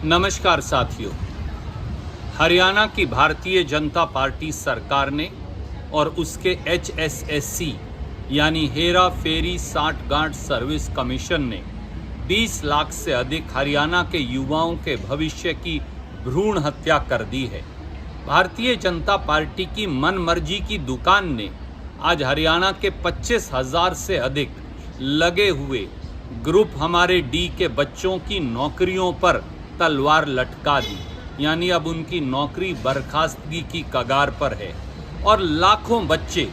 नमस्कार साथियों। हरियाणा की भारतीय जनता पार्टी सरकार ने और उसके HSSC यानी हेरा फेरी साठगांठ सर्विस कमीशन ने 20 लाख से अधिक हरियाणा के युवाओं के भविष्य की भ्रूण हत्या कर दी है। भारतीय जनता पार्टी की मनमर्जी की दुकान ने आज हरियाणा के 25,000 से अधिक लगे हुए ग्रुप हमारे डी के बच्चों की नौकरियों पर तलवार लटका दी, यानी अब उनकी नौकरी बर्खास्तगी की कगार पर है। और लाखों बच्चे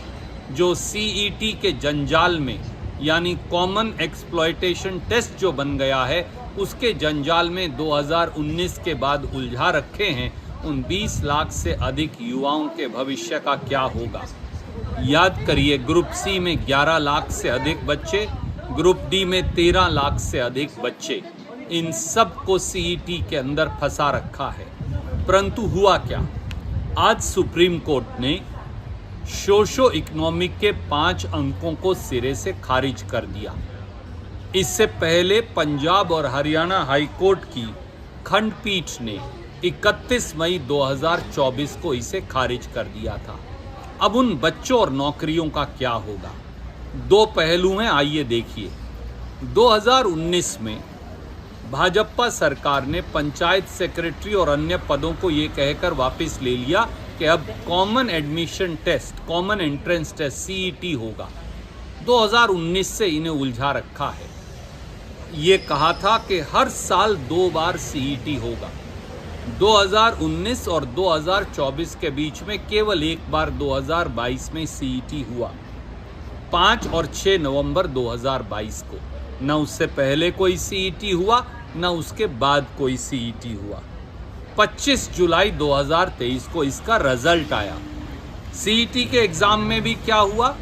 जो CET के जंजाल में यानी कॉमन एक्सप्लॉयटेशन टेस्ट जो बन गया है उसके जंजाल में 2019 के बाद उलझा रखे हैं, उन 20 लाख से अधिक युवाओं के भविष्य का क्या होगा। याद करिए, ग्रुप C में 11 लाख से अधिक बच्चे, ग्रुप D में 13 लाख से अधिक बच्चे, इन सब को CET के अंदर फंसा रखा है। परंतु हुआ क्या, आज सुप्रीम कोर्ट ने सोशो इकोनॉमिक के 5 अंकों को सिरे से खारिज कर दिया। इससे पहले पंजाब और हरियाणा हाई कोर्ट की खंडपीठ ने 31 मई 2024 को इसे खारिज कर दिया था। अब उन बच्चों और नौकरियों का क्या होगा। 2 पहलू हैं, आइए देखिए। 2019 में भाजपा सरकार ने पंचायत सेक्रेटरी और अन्य पदों को ये कहकर वापस ले लिया कि अब common admission test, common entrance test CET होगा। 2019 से इन्हें उलझा रखा है। ये कहा था कि हर साल 2 बार CET होगा। 2019 और 2024 के बीच में केवल एक बार 2022 में CET हुआ, 5 और 6 नवंबर 2022 को। न उससे पहले कोई CET हुआ, न उसके बाद कोई CET हुआ। 25 जुलाई 2023 को इसका रिजल्ट आया। CET के एग्जाम में भी क्या हुआ,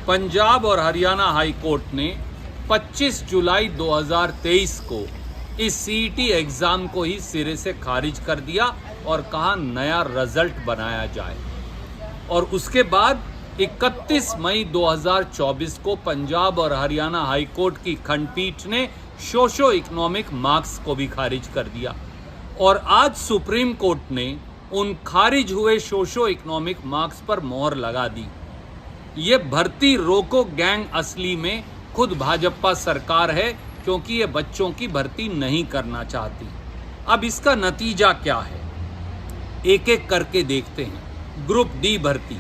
पंजाब और हरियाणा हाई कोर्ट ने 25 जुलाई 2023 को इस CET एग्जाम को ही सिरे से खारिज कर दिया और कहा नया रिजल्ट बनाया जाए। और उसके बाद 31 मई 2024 को पंजाब और हरियाणा हाई कोर्ट की खंडपीठ ने सोशो इकोनॉमिक मार्क्स को भी खारिज कर दिया। और आज सुप्रीम कोर्ट ने उन खारिज हुए सोशो इकोनॉमिक मार्क्स पर मोहर लगा दी। ये भर्ती रोको गैंग असली में खुद भाजपा सरकार है, क्योंकि ये बच्चों की भर्ती नहीं करना चाहती। अब इसका नतीजा क्या है, एक एक करके देखते हैं। ग्रुप D भर्ती,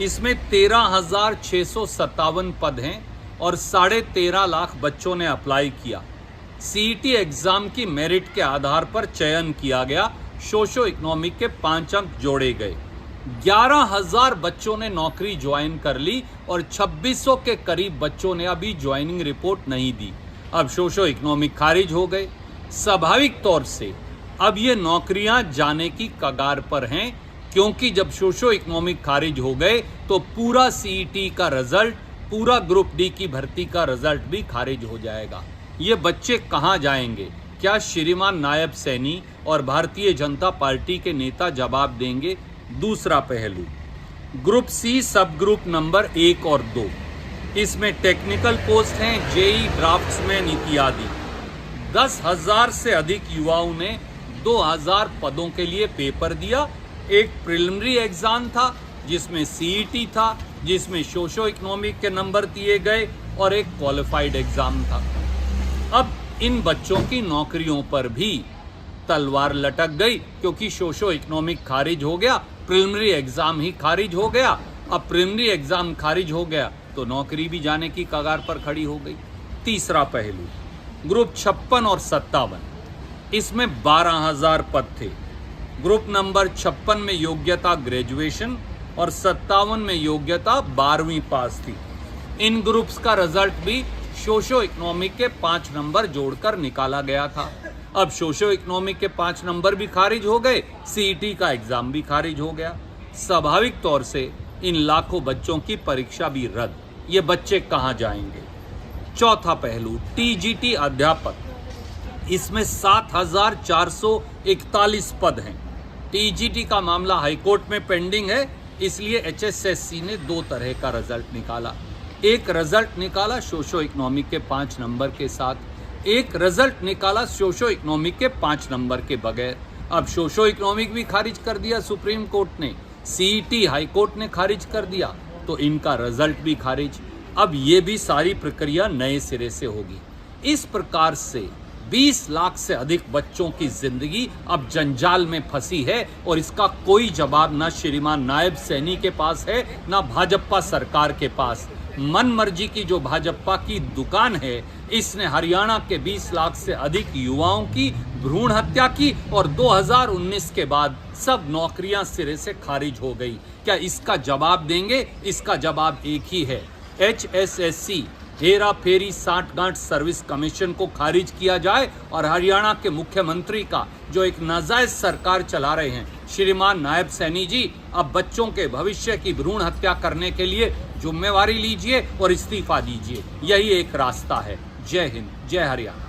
इसमें 13,657 पद हैं और 13.5 लाख बच्चों ने अप्लाई किया। CET एग्जाम की मेरिट के आधार पर चयन किया गया। सोशो इकोनॉमिक के 5 अंक जोड़े गए। 11,000 बच्चों ने नौकरी ज्वाइन कर ली और 2600 के करीब बच्चों ने अभी ज्वाइनिंग रिपोर्ट नहीं दी। अब सोशो इकोनॉमिक खारिज हो गए। स्वाभाविक तौर से अब ये नौकरियां जाने की कगार पर हैं, क्योंकि जब सोशो इकोनॉमिक खारिज हो गए तो पूरा CET का रिजल्ट, पूरा ग्रुप D की भर्ती का रिजल्ट भी खारिज हो जाएगा। ये बच्चे कहाँ जाएंगे? क्या श्रीमान नायब सैनी और भारतीय जनता पार्टी के नेता जवाब देंगे? दूसरा पहलू, ग्रुप C सब ग्रुप नंबर 1 और 2, इसमें टेक्निकल पोस्ट हैं, JEE ड्राफ्ट्समैन इत्यादि। 10,000 से अधिक युवाओं ने 2,000 पदों के लिए पेपर दिया। एक प्रिलिमिनरी एग्जाम था जिसमें CET था, जिसमें सोशो इकोनॉमिक के नंबर दिए गए, और एक क्वालिफाइड एग्जाम था। अब इन बच्चों की नौकरियों पर भी तलवार लटक गई, क्योंकि सोशो इकोनॉमिक खारिज हो गया, प्रिलिमिनरी एग्जाम ही खारिज हो गया। अब प्रिलिमिनरी एग्जाम खारिज हो गया तो नौकरी भी जाने की कगार पर खड़ी हो गई। तीसरा पहलू, ग्रुप 56 और 57, इसमें 12,000 पद थे। ग्रुप नंबर 56 में योग्यता ग्रेजुएशन और 57 में योग्यता 12वीं पास थी। इन ग्रुप्स का रिजल्ट भी सोशो इकोनॉमिक के 5 नंबर जोड़कर निकाला गया था। अब सोशो इकोनॉमिक के 5 नंबर भी खारिज हो गए, CET का एग्जाम भी खारिज हो गया। स्वाभाविक तौर से इन लाखों बच्चों की परीक्षा भी रद्द। ये बच्चे कहाँ जाएंगे? चौथा पहलू, TGT अध्यापक, इसमें 7,441 पद हैं। TGT का मामला हाईकोर्ट में पेंडिंग है, इसलिए HSSC ने 2 तरह का रिजल्ट निकाला। एक रिजल्ट निकाला सोशो इकोनॉमिक के 5 नंबर के साथ, एक रिजल्ट निकाला सोशो इकोनॉमिक के 5 नंबर के बगैर। अब सोशो इकोनॉमिक भी खारिज कर दिया सुप्रीम कोर्ट ने, सीईटी हाई कोर्ट ने खारिज कर दिया, तो इनका रिजल्ट भी खारिज। अब ये भी सारी प्रक्रिया नए सिरे से होगी। इस प्रकार से 20 लाख से अधिक बच्चों की जिंदगी अब जंजाल में फंसी है और इसका कोई जवाब ना श्रीमान नायब सैनी के पास है, ना भाजपा सरकार के पास। मन मर्जी की जो भाजपा की दुकान है, इसने हरियाणा के 20 लाख से अधिक युवाओं की भ्रूण हत्या की और 2019 के बाद सब नौकरियां सिरे से खारिज हो गई। क्या इसका जवाब देंगे? इसका जवाब एक ही है, HSSC हेरा फेरी 60 गांठ सर्विस कमीशन को खारिज किया जाए और हरियाणा के मुख्यमंत्री का जो एक नाजायज सरकार चला रहे हैं श्रीमान नायब सैनी जी, अब बच्चों के भविष्य की भ्रूण हत्या करने के लिए जिम्मेवारी लीजिए और इस्तीफा दीजिए। यही एक रास्ता है। जय हिंद, जय हरियाणा।